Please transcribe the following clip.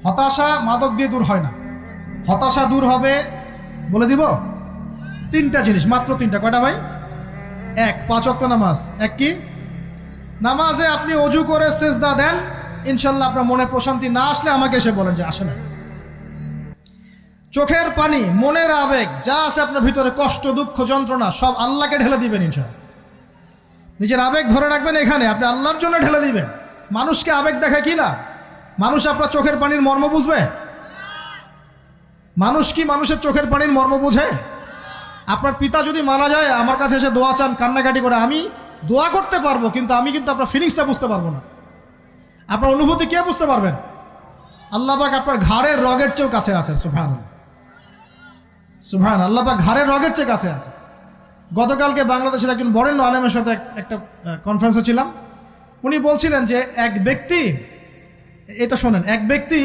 হতাশা মাদক দিয়ে দূর হয় না। হতাশা দূর হবে, বলে দিব, তিনটা জিনিস, মাত্র তিনটা। কয়টা ভাই? এক, 5 ওয়াক্ত নামাজ। এক কি? নামাজে আপনি অজু করে সেজদা দেন, ইনশাল্লাহ আপনার মনে প্রশান্তি না আসলে আমাকে এসে বলেন যে আসে না। চোখের পানি, মনের আবেগ যা আছে আপনার ভিতরে, কষ্ট, দুঃখ, যন্ত্রণা, সব আল্লাহকে ঢেলে দিবেন ইনশাল্লাহ। নিজের আবেগ ধরে রাখবেন এখানে, আপনি আল্লাহর জন্য ঢেলে দিবেন। মানুষকে আবেগ দেখা কি লাভ? মানুষ আপনার চোখের পানির মর্ম বুঝবে? মানুষ কি মানুষের চোখের পানির মর্ম বুঝে? আপনার পিতা যদি মারা যায়, আমার কাছে এসে দোয়া চান কান্নাকাটি করে, আমি দোয়া করতে পারবো, কিন্তু আমি কিন্তু আপনার ফিলিংসটা বুঝতে পারবো না। আপনার অনুভূতি কে বুঝতে পারবেন? আল্লাহ পাক আপনার ঘাড়ের রগের চেয়েও কাছে আছে। সুবহানাল্লাহ, সুবহানাল্লাহ। আল্লাহ পাক ঘাড়ের রগের চেয়ে কাছে আছে। গতকালকে বাংলাদেশের একজন বরেণ্য আলেমের সাথে একটা কনফারেন্সে ছিলাম। উনি বলছিলেন যে এক ব্যক্তি, এটা শোনেন, এক ব্যক্তি